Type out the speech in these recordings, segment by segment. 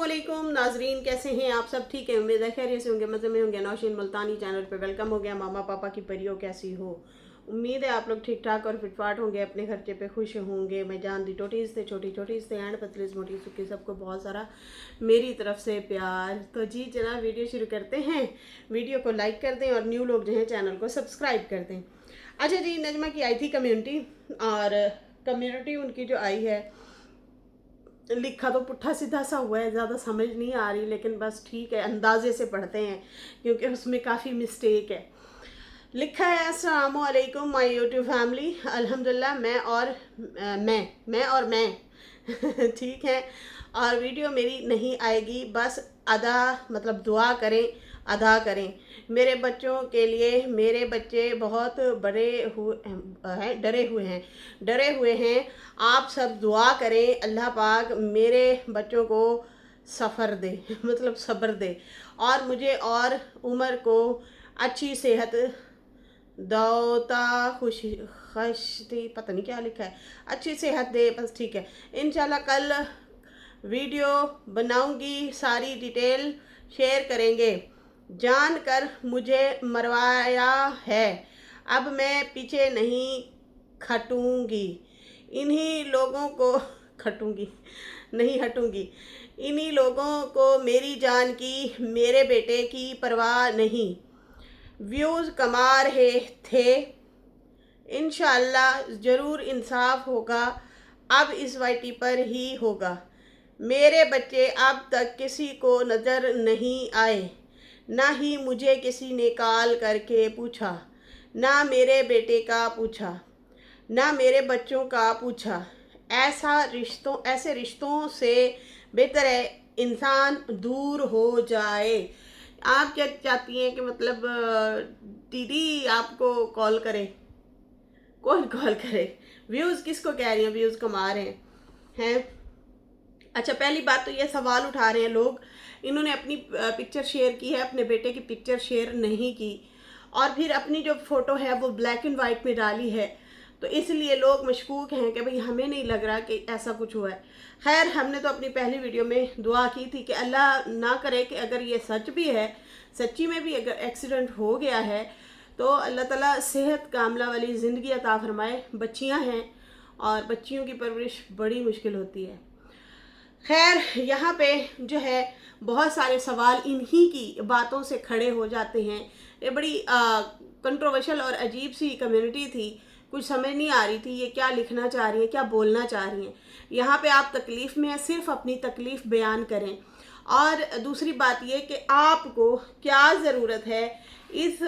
अस्सलामुअलैकुम नाजरीन, कैसे हैं आप सब? ठीक है, उम्मीद है खैरियत से होंगे, मज़े में होंगे। नौशीन मुल्तानी चैनल पे वेलकम हो गया। मामा पापा की परियों कैसी हो? उम्मीद है आप लोग ठीक ठाक और फिटफाट होंगे, अपने खर्चे पे खुश होंगे। मैं जान दी टोटीज थे, छोटी छोटीज थे, एंड पतलीज मोटी सुखी, सबको बहुत सारा मेरी तरफ से प्यार। तो जी जनाब, वीडियो शुरू करते हैं। वीडियो को लाइक कर दें और न्यू लोग जो हैं चैनल को सब्सक्राइब कर दें। अच्छा जी, नजमा की आई थी कम्युनिटी, और कम्युनिटी उनकी जो आई है, लिखा तो पुट्ठा सीधा सा हुआ है, ज़्यादा समझ नहीं आ रही, लेकिन बस ठीक है, अंदाजे से पढ़ते हैं क्योंकि उसमें काफ़ी मिस्टेक है। लिखा है, अस्सलाम वालेकुम माय यूट्यूब फैमिली। अल्हम्दुलिल्लाह मैं ठीक है। और वीडियो मेरी नहीं आएगी, बस अदा मतलब दुआ करें, अदा करें मेरे बच्चों के लिए। मेरे बच्चे बहुत बड़े हुए हैं, डरे हुए हैं। आप सब दुआ करें, अल्लाह पाक मेरे बच्चों को सफ़र दे मतलब सब्र दे, और मुझे और उम्र को अच्छी सेहत दौता खुशी खश्ती, पता नहीं क्या लिखा है, अच्छी सेहत दे, बस ठीक है। इंशाल्लाह कल वीडियो बनाऊंगी, सारी डिटेल शेयर करेंगे। जानकर मुझे मरवाया है, अब मैं पीछे नहीं खटूंगी। इन्हीं लोगों को खटूंगी नहीं हटूंगी। इन्हीं लोगों को मेरी जान की, मेरे बेटे की परवाह नहीं। व्यूज़ कमा रहे थे, इंशाल्लाह ज़रूर इंसाफ होगा, अब इस वाईटी पर ही होगा। मेरे बच्चे अब तक किसी को नज़र नहीं आए, ना ही मुझे किसी ने कॉल करके पूछा, ना मेरे बेटे का पूछा, ना मेरे बच्चों का पूछा। ऐसे रिश्तों से बेहतर है इंसान दूर हो जाए। आप क्या चाहती हैं कि मतलब दीदी आपको कॉल करे? कौन कॉल करे? व्यूज़ किसको कह रही हैं व्यूज़ कमा रहे हैं? अच्छा, पहली बात तो ये सवाल उठा रहे हैं लोग, इन्होंने अपनी पिक्चर शेयर की है, अपने बेटे की पिक्चर शेयर नहीं की, और फिर अपनी जो फ़ोटो है वो ब्लैक एंड वाइट में डाली है, तो इसलिए लोग मशकूक हैं कि भाई हमें नहीं लग रहा कि ऐसा कुछ हुआ है। खैर, हमने तो अपनी पहली वीडियो में दुआ की थी कि अल्लाह ना करे कि अगर ये सच भी है, सच्ची में भी अगर एक्सीडेंट हो गया है, तो अल्लाह ताला सेहत कामला वाली ज़िंदगी अता फरमाए। बच्चियां हैं और बच्चियों की परवरिश बड़ी मुश्किल होती है। खैर, यहाँ पे जो है बहुत सारे सवाल इन्हीं की बातों से खड़े हो जाते हैं। ये बड़ी कंट्रोवर्शियल और अजीब सी कम्युनिटी थी, कुछ समझ नहीं आ रही थी ये क्या लिखना चाह रही हैं, क्या बोलना चाह रही हैं। यहाँ पे आप तकलीफ़ में हैं, सिर्फ अपनी तकलीफ़ बयान करें। और दूसरी बात ये कि आपको क्या ज़रूरत है इस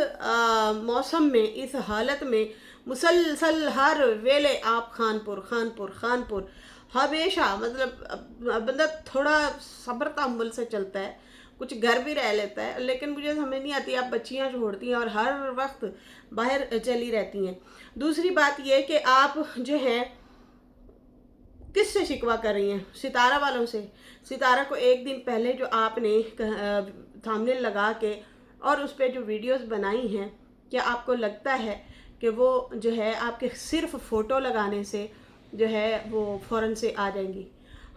मौसम में, इस हालत में मुसलसल हर वेले आप खानपुर खानपुर खानपुर हमेशा, मतलब बंदा थोड़ा सब्र तहम्मुल से चलता है, कुछ घर भी रह लेता है, लेकिन मुझे समझ नहीं आती आप बच्चियां छोड़ती हैं और हर वक्त बाहर चली रहती हैं। दूसरी बात यह कि आप जो है किससे शिकवा कर रही हैं? सितारा वालों से। सितारा को एक दिन पहले जो आपने थंबनेल लगा के और उस पर जो वीडियोस बनाई हैं, क्या आपको लगता है कि वो जो है आपके सिर्फ फ़ोटो लगाने से जो है वो फ़ौरन से आ जाएंगी?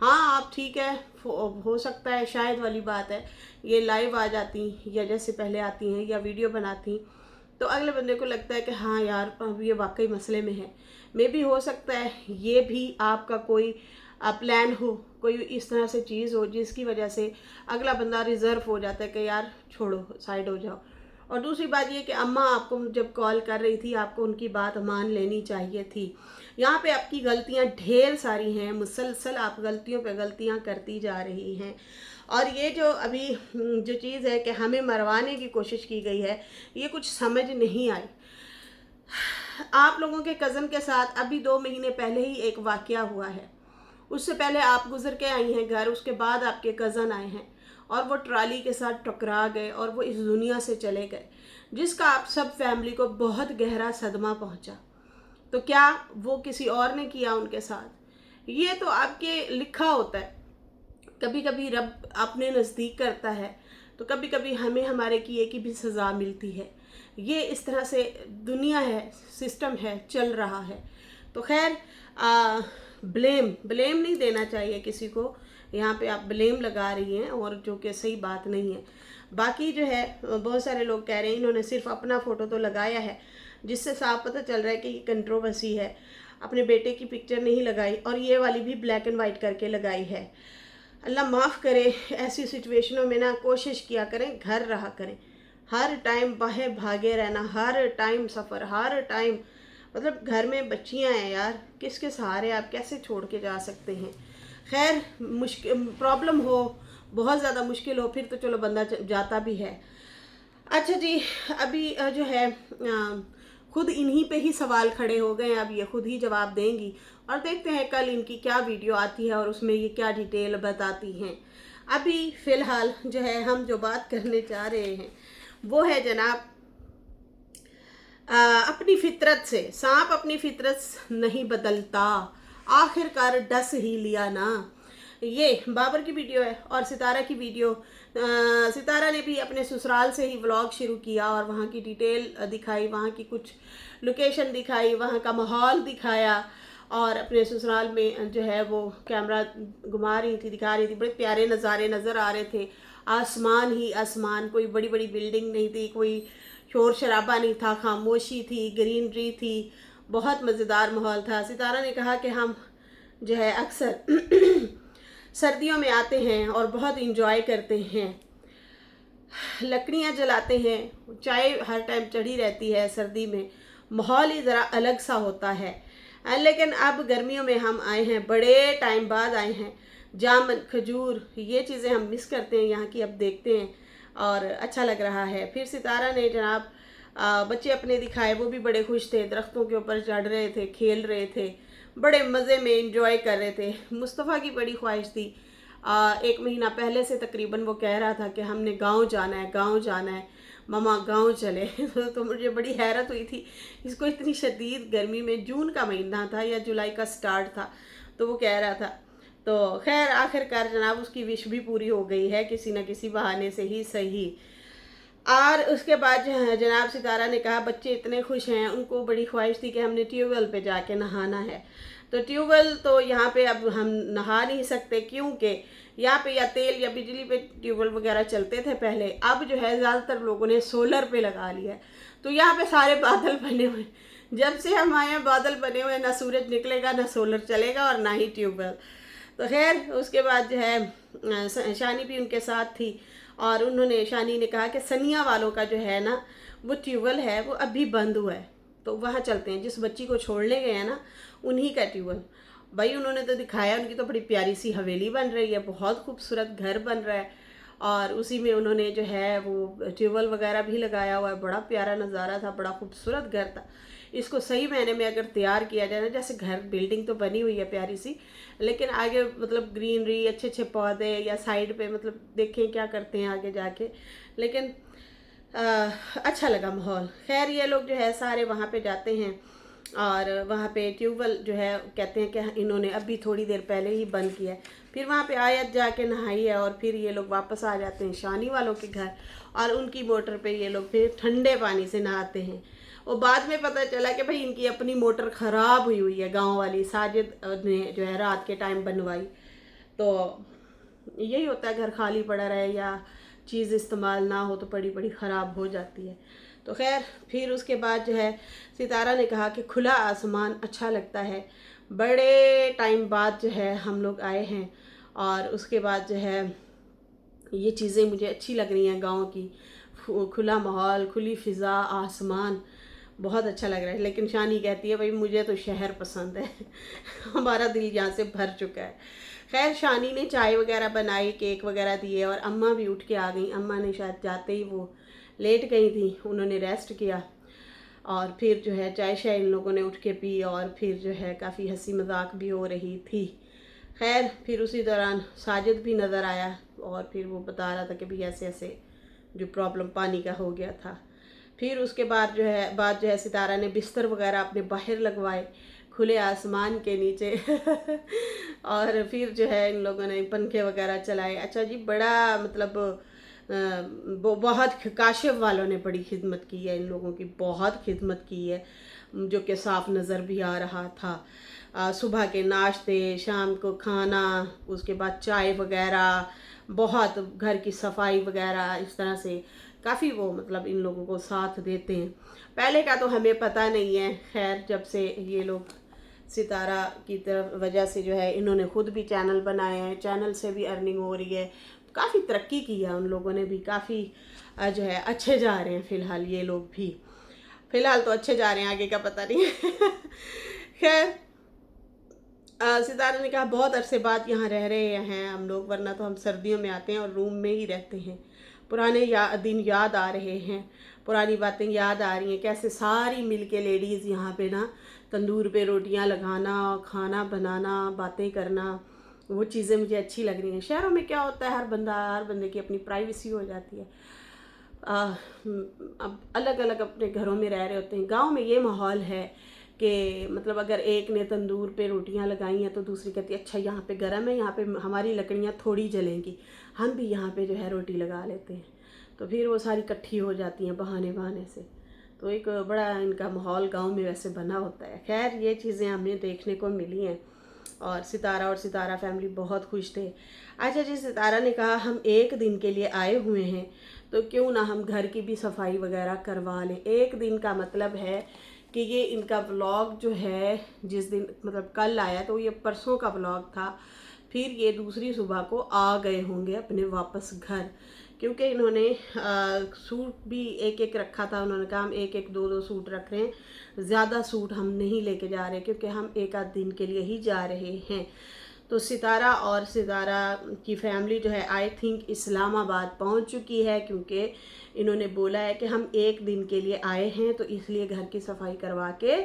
हाँ, आप ठीक है, हो सकता है, शायद वाली बात है, ये लाइव आ जाती या जैसे पहले आती हैं या वीडियो बनाती, तो अगले बंदे को लगता है कि हाँ यार, अब ये वाकई मसले में है। मे भी हो सकता है ये भी आपका कोई प्लान हो, कोई इस तरह से चीज़ हो जिसकी वजह से अगला बंदा रिज़र्व हो जाता है कि यार छोड़ो, साइड हो जाओ। और दूसरी बात ये कि अम्मा आपको जब कॉल कर रही थी, आपको उनकी बात मान लेनी चाहिए थी। यहाँ पे आपकी गलतियाँ ढेर सारी हैं, मुसलसल आप गलतियों पे गलतियाँ करती जा रही हैं। और ये जो अभी जो चीज़ है कि हमें मरवाने की कोशिश की गई है, ये कुछ समझ नहीं आई। आप लोगों के कज़न के साथ अभी 2 महीने पहले ही एक वाक़या हुआ है, उससे पहले आप गुजर के आई हैं घर, उसके बाद आपके कज़न आए हैं और वो ट्राली के साथ टकरा गए और वो इस दुनिया से चले गए, जिसका आप सब फैमिली को बहुत गहरा सदमा पहुंचा। तो क्या वो किसी और ने किया उनके साथ? ये तो आपके लिखा होता है। कभी कभी रब अपने नज़दीक करता है, तो कभी कभी हमें हमारे किए की भी सज़ा मिलती है। ये इस तरह से दुनिया है, सिस्टम है, चल रहा है। तो खैर, ब्लेम नहीं देना चाहिए किसी को, यहाँ पे आप ब्लेम लगा रही हैं, और जो कि सही बात नहीं है। बाकी जो है बहुत सारे लोग कह रहे हैं इन्होंने सिर्फ अपना फ़ोटो तो लगाया है, जिससे साफ पता चल रहा है कि ये कंट्रोवर्सी है। अपने बेटे की पिक्चर नहीं लगाई, और ये वाली भी ब्लैक एंड वाइट करके लगाई है। अल्लाह माफ़ करे, ऐसी सिचुएशनों में ना कोशिश किया करें, घर रहा करें। हर टाइम बाहर भागे रहना, हर टाइम सफ़र, हर टाइम मतलब घर में बच्चियां हैं यार, किसके सहारे आप कैसे छोड़ के जा सकते हैं। खैर, मुश्किल प्रॉब्लम हो, बहुत ज़्यादा मुश्किल हो, फिर तो चलो बंदा जाता भी है। अच्छा जी, अभी जो है खुद इन्हीं पे ही सवाल खड़े हो गए हैं, अब ये खुद ही जवाब देंगी, और देखते हैं कल इनकी क्या वीडियो आती है और उसमें ये क्या डिटेल बताती हैं। अभी फ़िलहाल जो है हम जो बात करने जा रहे हैं वो है जनाब अपनी फितरत से। सांप अपनी फितरत नहीं बदलता, आखिरकार डस ही लिया ना। ये बाबर की वीडियो है और सितारा की वीडियो। सितारा ने भी अपने ससुराल से ही व्लॉग शुरू किया और वहाँ की डिटेल दिखाई, वहाँ की कुछ लोकेशन दिखाई, वहाँ का माहौल दिखाया, और अपने ससुराल में जो है वो कैमरा घुमा रही थी, दिखा रही थी। बड़े प्यारे नज़ारे नज़र आ रहे थे, आसमान ही आसमान, कोई बड़ी बड़ी बिल्डिंग नहीं थी, कोई शोर शराबा नहीं था, खामोशी थी, ग्रीनरी थी, बहुत मज़ेदार माहौल था। सितारा ने कहा कि हम जो है अक्सर सर्दियों में आते हैं और बहुत इंजॉय करते हैं, लकड़ियाँ जलाते हैं, चाय हर टाइम चढ़ी रहती है। सर्दी में माहौल ही ज़रा अलग सा होता है। लेकिन अब गर्मियों में हम आए हैं, बड़े टाइम बाद आए हैं। जामुन, खजूर, ये चीज़ें हम मिस करते हैं यहाँ की, अब देखते हैं और अच्छा लग रहा है। फिर सितारा ने जनाब बच्चे अपने दिखाए, वो भी बड़े खुश थे, दरख्तों के ऊपर चढ़ रहे थे, खेल रहे थे, बड़े मज़े में इंजॉय कर रहे थे। मुस्तफ़ा की बड़ी ख्वाहिश थी, 1 महीना पहले से तकरीबन वो कह रहा था कि हमने गांव जाना है, गांव जाना है, ममा गांव चले। तो मुझे बड़ी हैरत हुई थी, इसको इतनी शदीद गर्मी में, जून का महीना था या जुलाई का स्टार्ट था, तो वो कह रहा था। तो खैर आखिरकार जनाब उसकी विश भी पूरी हो गई है, किसी न किसी बहाने से ही सही। और उसके बाद जो है जनाब सितारा ने कहा बच्चे इतने खुश हैं, उनको बड़ी ख्वाहिश थी कि हमने ट्यूबवेल पे जाके नहाना है। तो ट्यूबवेल तो यहाँ पे अब हम नहा नहीं सकते, क्योंकि यहाँ पे या तेल या बिजली पे ट्यूबवेल वगैरह चलते थे पहले। अब जो है ज़्यादातर लोगों ने सोलर पे लगा लिया है, तो यहाँ पे सारे बादल बने हुए। जब से हम आए हैं बादल बने हुए, ना सूरज निकलेगा, ना सोलर चलेगा, और ना ही ट्यूबवेल। तो खैर उसके बाद जो है शानी भी उनके साथ थी, और उन्होंने, शानी ने कहा कि सनिया वालों का जो है ना वो ट्यूबवेल है वो अभी बंद हुआ है, तो वहाँ चलते हैं। जिस बच्ची को छोड़ने गए हैं ना उन्हीं का ट्यूबवेल। भाई उन्होंने तो दिखाया, उनकी तो बड़ी प्यारी सी हवेली बन रही है, बहुत खूबसूरत घर बन रहा है, और उसी में उन्होंने जो है वो ट्यूबवेल वगैरह भी लगाया हुआ है। बड़ा प्यारा नज़ारा था, बड़ा खूबसूरत घर था। इसको सही मायने में अगर तैयार किया जाए ना, जैसे घर बिल्डिंग तो बनी हुई है प्यारी सी, लेकिन आगे मतलब ग्रीनरी, अच्छे अच्छे पौधे, या साइड पे मतलब देखें क्या करते हैं आगे जाके, लेकिन अच्छा लगा माहौल। खैर ये लोग जो है सारे वहाँ पे जाते हैं, और वहाँ पे ट्यूबवेल जो है कहते हैं कि इन्होंने अभी थोड़ी देर पहले ही बंद किया है। फिर वहाँ पे आयत जाके नहाई है, और फिर ये लोग वापस आ जाते हैं शानी वालों के घर, और उनकी मोटर पे ये लोग फिर ठंडे पानी से नहाते हैं। और बाद में पता चला कि भाई इनकी अपनी मोटर ख़राब हुई हुई है, गांव वाली साजिद ने जो है रात के टाइम बनवाई। तो यही होता है, घर खाली पड़ा रहे या चीज़ इस्तेमाल ना हो तो बड़ी बड़ी ख़राब हो जाती है। तो खैर फिर उसके बाद जो है सितारा ने कहा कि खुला आसमान अच्छा लगता है, बड़े टाइम बाद जो है हम लोग आए हैं, और उसके बाद जो है ये चीज़ें मुझे अच्छी लग रही हैं, गांव की खुला माहौल, खुली फ़िज़ा, आसमान, बहुत अच्छा लग रहा है। लेकिन शानी कहती है भाई मुझे तो शहर पसंद है। हमारा दिल यहाँ से भर चुका है। खैर शानी ने चाय वगैरह बनाई, केक वगैरह दिए, और अम्मा भी उठ के आ गई। अम्मा ने शायद जाते ही वो लेट गई थी, उन्होंने रेस्ट किया, और फिर जो है चाय शाय इन लोगों ने उठ के पी, और फिर जो है काफ़ी हंसी मजाक भी हो रही थी। खैर फिर उसी दौरान साजिद भी नज़र आया, और फिर वो बता रहा था कि भाई ऐसे ऐसे जो प्रॉब्लम पानी का हो गया था। फिर उसके बाद जो है सितारा ने बिस्तर वगैरह अपने बाहर लगवाए, खुले आसमान के नीचे। और फिर जो है इन लोगों ने पंखे वगैरह चलाए। अच्छा जी, बड़ा मतलब बहुत काशिफ वालों ने बड़ी खिदमत की है, इन लोगों की बहुत खिदमत की है, जो कि साफ नज़र भी आ रहा था। सुबह के नाश्ते, शाम को खाना, उसके बाद चाय वगैरह, बहुत घर की सफाई वगैरह, इस तरह से काफ़ी वो मतलब इन लोगों को साथ देते हैं। पहले का तो हमें पता नहीं है, खैर जब से ये लोग सितारा की तरफ वजह से जो है इन्होंने खुद भी चैनल बनाए हैं, चैनल से भी अर्निंग हो रही है, काफ़ी तरक्की की है उन लोगों ने भी, काफ़ी जो है अच्छे जा रहे हैं फ़िलहाल ये लोग भी, फ़िलहाल तो अच्छे जा रहे हैं, आगे का पता नहीं है। खैर सितारा ने कहा बहुत अरसे बाद यहाँ रह रहे हैं हम लोग, वरना तो हम सर्दियों में आते हैं और रूम में ही रहते हैं। पुराने दिन याद आ रहे हैं, पुरानी बातें याद आ रही हैं, कैसे सारी मिल के लेडीज़ यहाँ पे ना तंदूर पे रोटियाँ लगाना, खाना बनाना, बातें करना, वो चीज़ें मुझे अच्छी लग रही हैं। शहरों में क्या होता है, हर बंदे की अपनी प्राइवेसी हो जाती है, अब अलग अलग अपने घरों में रह रहे होते हैं। गांव में ये माहौल है कि मतलब अगर एक ने तंदूर पे रोटियां लगाई हैं तो दूसरी कहती है अच्छा यहाँ पे गर्म है, यहाँ पे हमारी लकड़ियाँ थोड़ी जलेंगी, हम भी यहाँ पे जो है रोटी लगा लेते हैं, तो फिर वो सारी इकट्ठी हो जाती हैं बहाने बहाने से। तो एक बड़ा इनका माहौल गांव में वैसे बना होता है। खैर ये चीज़ें हमें देखने को मिली हैं और सितारा फैमिली बहुत खुश थे। अच्छा जी, सितारा ने कहा हम एक दिन के लिए आए हुए हैं तो क्यों ना हम घर की भी सफाई वगैरह करवा लें। एक दिन का मतलब है कि ये इनका व्लॉग जो है जिस दिन मतलब कल आया तो ये परसों का व्लॉग था, फिर ये दूसरी सुबह को आ गए होंगे अपने वापस घर, क्योंकि इन्होंने सूट भी एक एक रखा था। उन्होंने कहा हम एक एक दो दो सूट रख रहे हैं, ज़्यादा सूट हम नहीं लेके जा रहे क्योंकि हम एक आध दिन के लिए ही जा रहे हैं। तो सितारा और सितारा की फैमिली जो है आई थिंक इस्लामाबाद पहुंच चुकी है, क्योंकि इन्होंने बोला है कि हम एक दिन के लिए आए हैं तो इसलिए घर की सफाई करवा के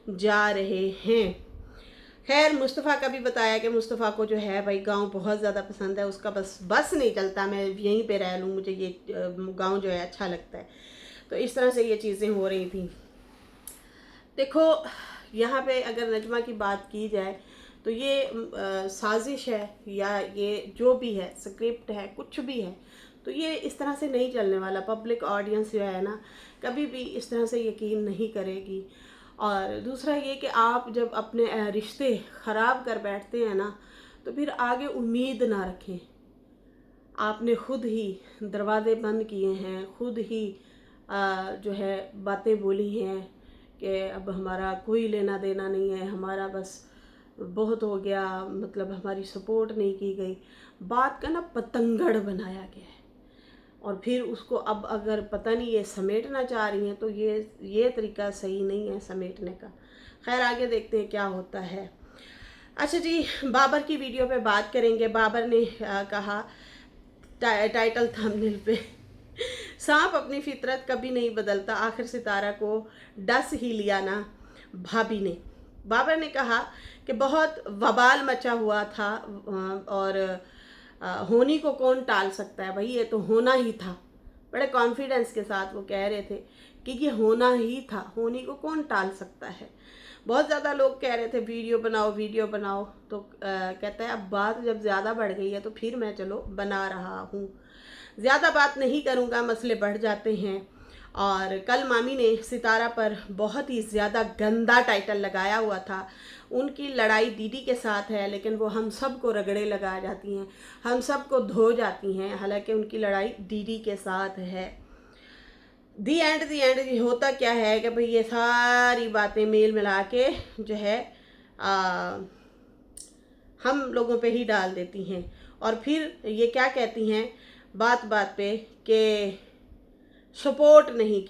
जा रहे हैं। खैर मुस्तफ़ा का भी बताया कि मुस्तफ़ा को जो है भाई गांव बहुत ज़्यादा पसंद है, उसका बस नहीं चलता मैं यहीं पे रह लूँ, मुझे ये गांव जो है अच्छा लगता है। तो इस तरह से ये चीज़ें हो रही थी। देखो यहाँ पे अगर नजमा की बात की जाए तो ये साजिश है या ये जो भी है स्क्रिप्ट है कुछ भी है, तो ये इस तरह से नहीं चलने वाला। पब्लिक ऑडियंस जो है ना कभी भी इस तरह से यकीन नहीं करेगी। और दूसरा ये कि आप जब अपने रिश्ते ख़राब कर बैठते हैं ना तो फिर आगे उम्मीद ना रखें। आपने खुद ही दरवाज़े बंद किए हैं, खुद ही जो है बातें बोली हैं कि अब हमारा कोई लेना देना नहीं है, हमारा बस बहुत हो गया, मतलब हमारी सपोर्ट नहीं की गई। बात का ना पतंगड़ बनाया गया है और फिर उसको अब अगर पता नहीं ये समेटना चाह रही हैं तो ये तरीका सही नहीं है समेटने का। खैर आगे देखते हैं क्या होता है। अच्छा जी, बाबर की वीडियो पे बात करेंगे। बाबर ने कहा टाइटल थंबनेल पे सांप अपनी फितरत कभी नहीं बदलता, आखिर सितारा को डस ही लिया ना भाभी ने। बाबर ने कहा कि बहुत वबाल मचा हुआ था और होनी को कौन टाल सकता है, भाई ये तो होना ही था। बड़े कॉन्फिडेंस के साथ वो कह रहे थे कि ये होना ही था, होनी को कौन टाल सकता है। बहुत ज़्यादा लोग कह रहे थे वीडियो बनाओ, तो कहता है अब बात जब ज़्यादा बढ़ गई है तो फिर मैं चलो बना रहा हूँ, ज़्यादा बात नहीं करूँगा, मसले बढ़ जाते हैं। और कल मामी ने सितारा पर बहुत ही ज़्यादा गंदा टाइटल लगाया हुआ था। उनकी लड़ाई दीदी के साथ है लेकिन वो हम सब को रगड़े लगा जाती हैं, हम सब को धो जाती हैं, हालांकि उनकी लड़ाई दीदी के साथ है। दी एंड होता क्या है कि भाई ये सारी बातें मेल मिला के जो है हम लोगों पे ही डाल देती हैं और फिर ये क्या कहती हैं बात बात पे कि सपोर्ट नहीं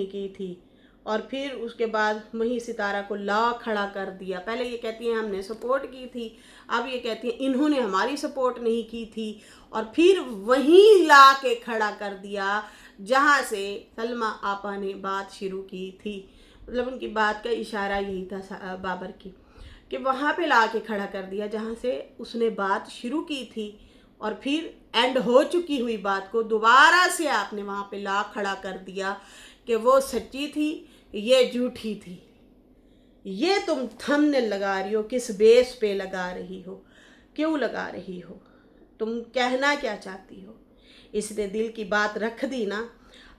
की थी और फिर उसके बाद वहीं सितारा को ला खड़ा कर दिया। पहले ये कहती हैं हमने सपोर्ट की थी, अब ये कहती हैं इन्होंने हमारी सपोर्ट नहीं की थी, और फिर वहीं ला के खड़ा कर दिया जहाँ से सलमा आपा ने बात शुरू की थी। मतलब उनकी बात का इशारा यही था बाबर की कि वहाँ पे ला के खड़ा कर दिया जहाँ से उसने बात शुरू की थी, और फिर एंड हो चुकी हुई बात को दोबारा से आपने वहाँ पे ला खड़ा कर दिया कि वो सच्ची थी, ये झूठी थी। ये तुम थंबनेल लगा रही हो, किस बेस पे लगा रही हो, क्यों लगा रही हो, तुम कहना क्या चाहती हो? इसने दिल की बात रख दी ना,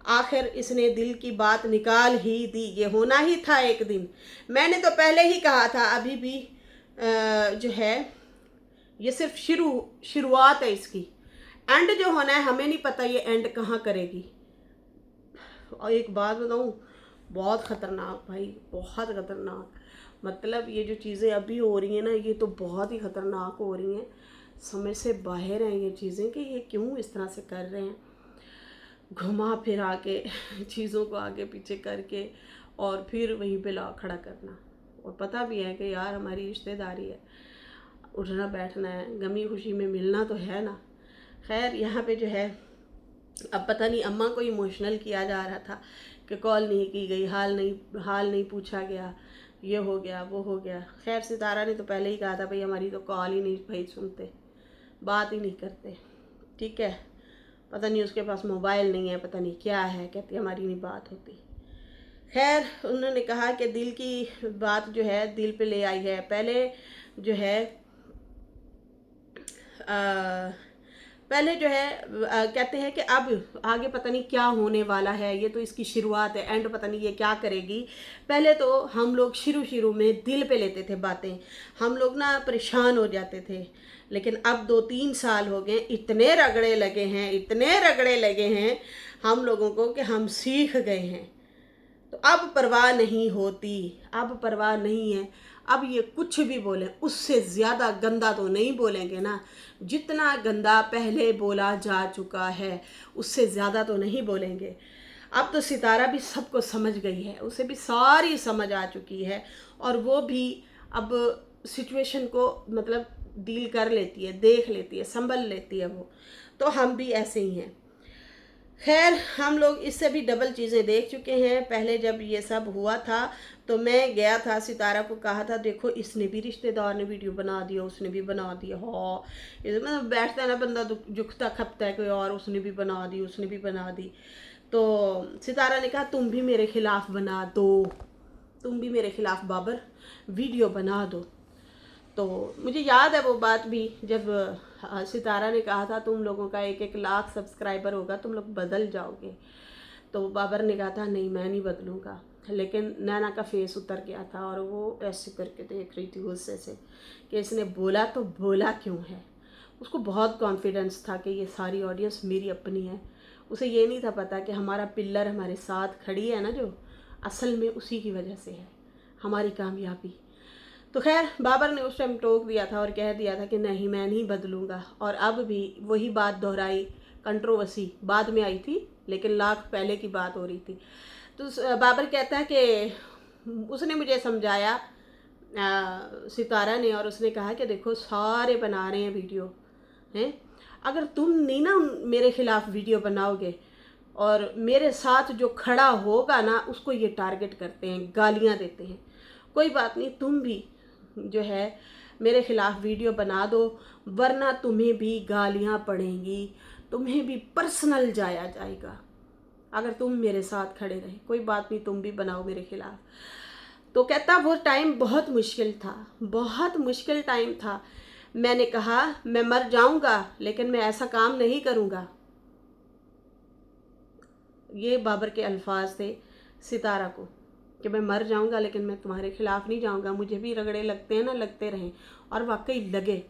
आखिर इसने दिल की बात निकाल ही दी। ये होना ही था एक दिन। मैंने तो पहले ही कहा था, अभी भी जो है ये सिर्फ शुरुआत है इसकी। एंड जो होना है हमें नहीं पता ये एंड कहाँ करेगी। और एक बात बताऊँ, बहुत ख़तरनाक भाई, बहुत ख़तरनाक। मतलब ये जो चीज़ें अभी हो रही हैं ना, ये तो बहुत ही ख़तरनाक हो रही हैं। समझ से बाहर हैं ये चीज़ें कि ये क्यों इस तरह से कर रहे हैं, घुमा फिरा के चीज़ों को आगे पीछे करके और फिर वहीं पे ला खड़ा करना। और पता भी है कि यार हमारी रिश्तेदारी है, उठना बैठना है, गमी खुशी में मिलना तो है ना। खैर यहाँ पे जो है अब पता नहीं, अम्मा को इमोशनल किया जा रहा था कि कॉल नहीं की गई, हाल नहीं पूछा गया, ये हो गया वो हो गया। खैर सितारा ने तो पहले ही कहा था भाई हमारी तो कॉल ही नहीं भाई सुनते, बात ही नहीं करते, ठीक है। पता नहीं उसके पास मोबाइल नहीं है, पता नहीं क्या है, कहती हमारी नहीं बात होती। खैर उन्होंने कहा कि दिल की बात जो है दिल पे ले आई है। पहले जो है पहले जो है कहते हैं कि अब आगे पता नहीं क्या होने वाला है, ये तो इसकी शुरुआत है, एंड पता नहीं ये क्या करेगी। पहले तो हम लोग शुरू में दिल पे लेते थे बातें, हम लोग ना परेशान हो जाते थे, लेकिन अब 2-3 साल हो गए, इतने रगड़े लगे हैं हम लोगों को कि हम सीख गए हैं। तो अब परवाह नहीं होती, अब परवाह नहीं है। अब ये कुछ भी बोलें उससे ज़्यादा गंदा तो नहीं बोलेंगे ना, जितना गंदा पहले बोला जा चुका है उससे ज़्यादा तो नहीं बोलेंगे। अब तो सितारा भी सबको समझ गई है, उसे भी सारी समझ आ चुकी है और वो भी अब सिचुएशन को मतलब डील कर लेती है, देख लेती है, संभल लेती है वो। तो हम भी ऐसे ही हैं। खैर हम लोग इससे भी डबल चीज़ें देख चुके हैं। पहले जब ये सब हुआ था तो मैं गया था, सितारा को कहा था देखो इसने भी, रिश्तेदार ने वीडियो बना दिया, उसने भी बना दिया, हाँ ये मतलब बैठता है ना बंदा जुखता खपता है कोई और, उसने भी बना दी, उसने भी बना दी। तो सितारा ने कहा तुम भी मेरे खिलाफ बना दो, तुम भी मेरे खिलाफ बाबर वीडियो बना दो। तो मुझे याद है वो बात भी, जब सितारा ने कहा था तुम लोगों का 1-1 लाख सब्सक्राइबर होगा, तुम लोग बदल जाओगे। तो बाबर ने कहा था नहीं मैं नहीं बदलूँगा, लेकिन नैना का फेस उतर गया था और वो ऐसे करके देख रही थी गुस्से से कि इसने बोला तो बोला क्यों है। उसको बहुत कॉन्फिडेंस था कि ये सारी ऑडियंस मेरी अपनी है। उसे ये नहीं था पता कि हमारा पिल्लर हमारे साथ खड़ी है ना, जो असल में उसी की वजह से है हमारी कामयाबी। तो खैर बाबर ने उस टाइम टोक दिया था और कह दिया था कि नहीं मैं नहीं बदलूँगा, और अब भी वही बात दोहराई। कंट्रोवर्सी बाद में आई थी लेकिन लाख पहले की बात हो रही थी। तो बाबर कहता है कि उसने मुझे समझाया सितारा ने, और उसने कहा कि देखो सारे बना रहे हैं वीडियो हैं, अगर तुम नहीं ना मेरे खिलाफ वीडियो बनाओगे और मेरे साथ जो खड़ा होगा ना उसको ये टारगेट करते हैं, गालियाँ देते हैं। कोई बात नहीं, तुम भी जो है मेरे खिलाफ वीडियो बना दो, वरना तुम्हें भी गालियाँ पड़ेंगी, तुम्हें भी पर्सनल जाया जाएगा अगर तुम मेरे साथ खड़े रहे। कोई बात नहीं, तुम भी बनाओ मेरे खिलाफ। तो कहता वो टाइम बहुत मुश्किल था, बहुत मुश्किल टाइम था। मैंने कहा मैं मर जाऊंगा लेकिन मैं ऐसा काम नहीं करूंगा। ये बाबर के अल्फाज थे सितारा को कि मैं मर जाऊंगा लेकिन मैं तुम्हारे खिलाफ नहीं जाऊंगा। मुझे भी रगड़े लगते हैं ना, लगते रहें, और वाकई लगे।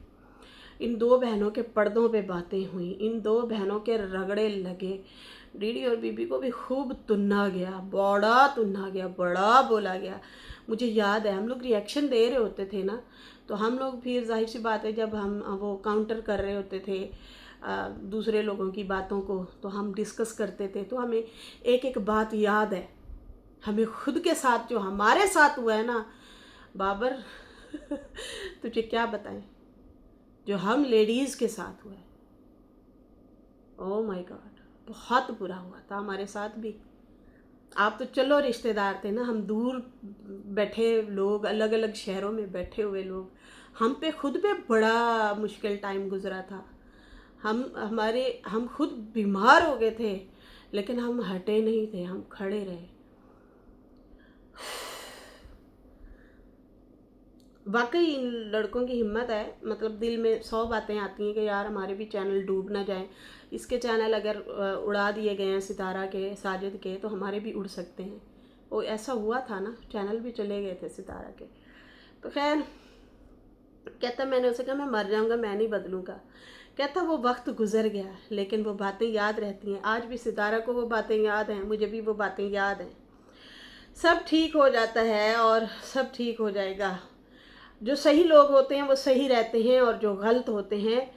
इन 2 बहनों के पर्दों पे बातें हुई, इन 2 बहनों के रगड़े लगे। डीडी और बीबी को भी खूब तुन्ना गया, बड़ा तुन्ना गया, बड़ा बोला गया। मुझे याद है हम लोग रिएक्शन दे रहे होते थे ना, तो हम लोग फिर जाहिर सी बात है जब हम वो काउंटर कर रहे होते थे दूसरे लोगों की बातों को, तो हम डिस्कस करते थे, तो हमें एक एक बात याद है। हमें खुद के साथ जो हमारे साथ हुआ है ना बाबर तुझे क्या बताएं, जो हम लेडीज़ के साथ हुआ है, ओह माय गॉड, बहुत बुरा हुआ था हमारे साथ भी। आप तो चलो रिश्तेदार थे ना, हम दूर बैठे लोग, अलग अलग शहरों में बैठे हुए लोग, हम पे खुद पे बड़ा मुश्किल टाइम गुजरा था। हम खुद बीमार हो गए थे लेकिन हम हटे नहीं थे, हम खड़े रहे। वाकई इन लड़कों की हिम्मत है, मतलब दिल में 100 बातें आती हैं कि यार हमारे भी चैनल डूब ना जाए, इसके चैनल अगर उड़ा दिए गए हैं सितारा के, साजिद के, तो हमारे भी उड़ सकते हैं। वो ऐसा हुआ था ना, चैनल भी चले गए थे सितारा के। तो खैर कहता, मैंने उसे कहा मैं मर जाऊंगा, मैं नहीं बदलूंगा। कहता वो वक्त गुजर गया लेकिन वो बातें याद रहती हैं। आज भी सितारा को वो बातें याद हैं, मुझे भी वो बातें याद हैं। सब ठीक हो जाता है और सब ठीक हो जाएगा। जो सही लोग होते हैं वो सही रहते हैं और जो गलत होते हैं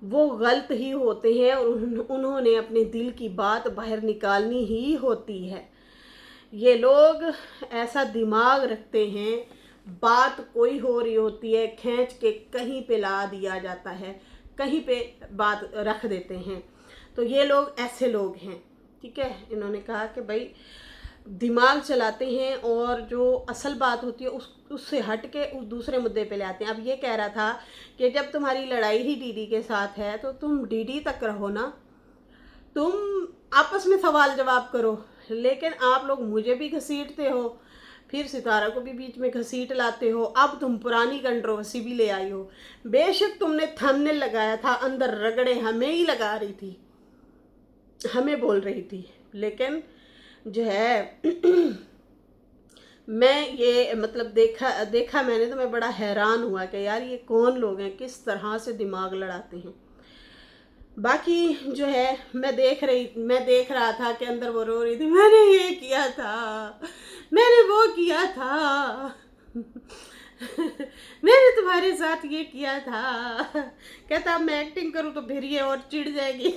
वो गलत ही होते हैं, और उन्होंने अपने दिल की बात बाहर निकालनी ही होती है। ये लोग ऐसा दिमाग रखते हैं, बात कोई हो रही होती है, खींच के कहीं पे ला दिया जाता है, कहीं पे बात रख देते हैं। तो ये लोग ऐसे लोग हैं, ठीक है। इन्होंने कहा कि भाई दिमाग चलाते हैं और जो असल बात होती है उससे हट के उस दूसरे मुद्दे पे ले आते हैं। अब ये कह रहा था कि जब तुम्हारी लड़ाई ही डीडी के साथ है तो तुम डीडी तक रहो ना, तुम आपस में सवाल जवाब करो। लेकिन आप लोग मुझे भी घसीटते हो, फिर सितारा को भी बीच में घसीट लाते हो। अब तुम पुरानी कंट्रोवर्सी भी ले आई हो। बेशक तुमने थंबनेल लगाया था, अंदर रगड़े हमें ही लगा रही थी, हमें बोल रही थी, लेकिन जो है मैं ये मतलब देखा मैंने, तो मैं बड़ा हैरान हुआ कि यार ये कौन लोग हैं, किस तरह से दिमाग लड़ाते हैं। बाकी जो है मैं देख रहा था कि अंदर वो रो रही थी, मैंने ये किया था, मैंने वो किया था मैंने तुम्हारे साथ ये किया था। कहता अब मैं एक्टिंग करूं तो फिर ये और चिढ़ जाएगी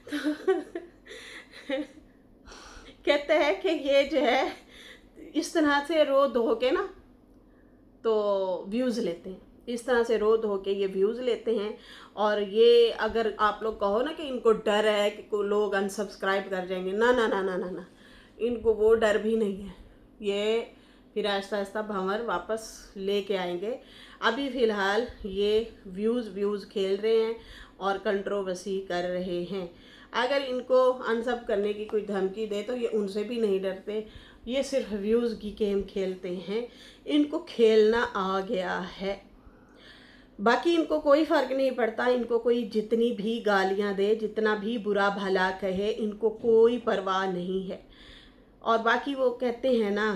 तो कहते हैं कि ये जो है इस तरह से रो धो के ना तो व्यूज़ लेते हैं, इस तरह से रो धो के ये व्यूज़ लेते हैं। और ये अगर आप लोग कहो ना कि इनको डर है कि को लोग अनसब्सक्राइब कर जाएंगे, ना ना ना ना ना ना, इनको वो डर भी नहीं है। ये फिर आहिस्ता आहिस्ता भंवर वापस लेके आएंगे। अभी फ़िलहाल ये व्यूज़ खेल रहे हैं और कंट्रोवर्सी कर रहे हैं। अगर इनको अनसब करने की कोई धमकी दे तो ये उनसे भी नहीं डरते, ये सिर्फ व्यूज़ की गेम खेलते हैं, इनको खेलना आ गया है। बाकी इनको कोई फ़र्क नहीं पड़ता, इनको कोई जितनी भी गालियां दे, जितना भी बुरा भला कहे, इनको कोई परवाह नहीं है। और बाकी वो कहते हैं ना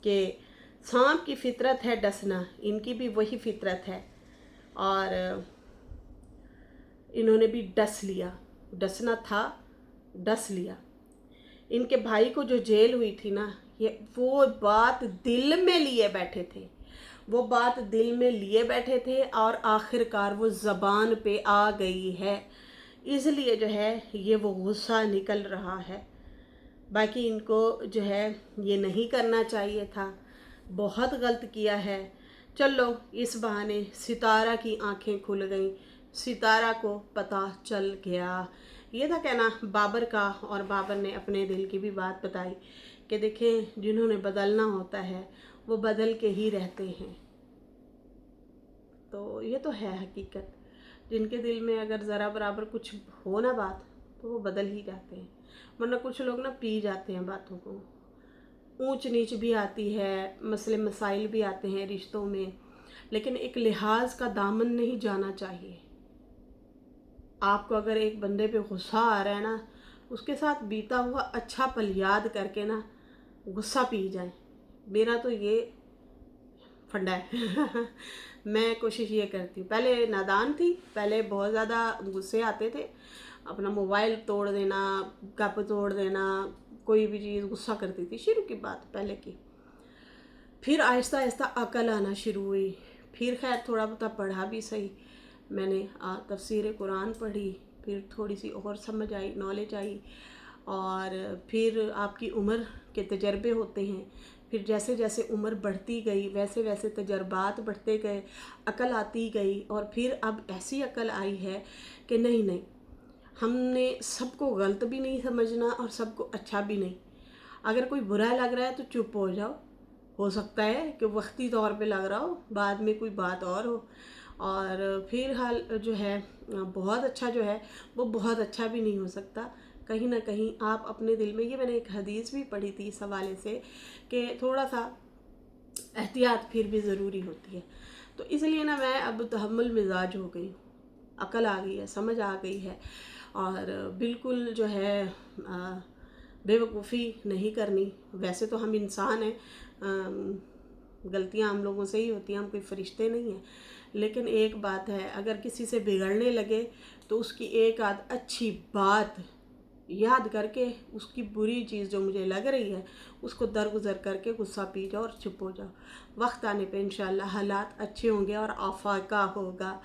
कि सांप की फितरत है डसना, इनकी भी वही फितरत है और इन्होंने भी डस लिया, डसना था, डस लिया। इनके भाई को जो जेल हुई थी ना, ये वो बात दिल में लिए बैठे थे, वो बात दिल में लिए बैठे थे और आखिरकार वो ज़बान पे आ गई है, इसलिए जो है ये वो गुस्सा निकल रहा है। बाकी इनको जो है ये नहीं करना चाहिए था, बहुत गलत किया है। चलो इस बहाने सितारा की आंखें खुल गईं, सितारा को पता चल गया। ये था कहना बाबर का, और बाबर ने अपने दिल की भी बात बताई कि देखें जिन्होंने बदलना होता है वो बदल के ही रहते हैं। तो ये तो है हकीकत, जिनके दिल में अगर ज़रा बराबर कुछ हो ना बात तो वो बदल ही जाते हैं। वरना कुछ लोग ना पी जाते हैं बातों को, ऊंच नीच भी आती है, मसले मसाइल भी आते हैं रिश्तों में, लेकिन एक लिहाज का दामन नहीं जाना चाहिए। आपको अगर एक बंदे पे गुस्सा आ रहा है ना, उसके साथ बीता हुआ अच्छा पल याद करके ना गुस्सा पी जाए, मेरा तो ये फंडा है मैं कोशिश ये करती हूँ। पहले नादान थी, पहले बहुत ज़्यादा गुस्से आते थे, अपना मोबाइल तोड़ देना, कप तोड़ देना, कोई भी चीज़ गुस्सा करती थी, शुरू की बात पहले की। फिर आहिस्ता आहिस्ता अकल आना शुरू हुई, फिर खैर थोड़ा बहुत पढ़ा भी सही मैंने, तफसीर कुरान पढ़ी, फिर थोड़ी सी और समझ आई, नॉलेज आई, और फिर आपकी उम्र के तजर्बे होते हैं, फिर जैसे जैसे उम्र बढ़ती गई वैसे वैसे तजर्बात बढ़ते गए, अकल आती गई, और फिर अब ऐसी अकल आई है कि नहीं नहीं, हमने सबको गलत भी नहीं समझना और सबको अच्छा भी नहीं। अगर कोई बुरा लग रहा है तो चुप हो सकता है कि वक्ती तौर पे लग रहा हो, बाद में कोई बात और हो। और फिर हाल जो है बहुत अच्छा जो है वो बहुत अच्छा भी नहीं हो सकता। कहीं ना कहीं आप अपने दिल में, ये मैंने एक हदीस भी पढ़ी थी इस हवाले से कि थोड़ा सा एहतियात फिर भी ज़रूरी होती है। तो इसलिए ना मैं अब तहम्मुल मिजाज हो गई हूँ, अकल आ गई है, समझ आ गई है, और बिल्कुल जो है बेवकूफ़ी नहीं करनी। वैसे तो हम इंसान हैं, गलतियां हम लोगों से ही होती हैं, हम कोई फरिश्ते नहीं हैं। लेकिन एक बात है, अगर किसी से बिगड़ने लगे तो उसकी एक आध अच्छी बात याद करके उसकी बुरी चीज़ जो मुझे लग रही है उसको दरगुजर करके गुस्सा पी जाओ और चुप हो जाओ। वक्त आने पे इंशाल्लाह हालात अच्छे होंगे और आफाका होगा।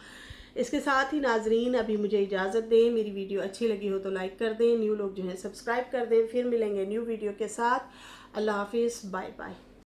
इसके साथ ही नाजरीन अभी मुझे इजाज़त दें। मेरी वीडियो अच्छी लगी हो तो लाइक कर दें, न्यू लोग जो हैं सब्सक्राइब कर दें। फिर मिलेंगे न्यू वीडियो के साथ। अल्लाह हाफिज़, बाय बाय।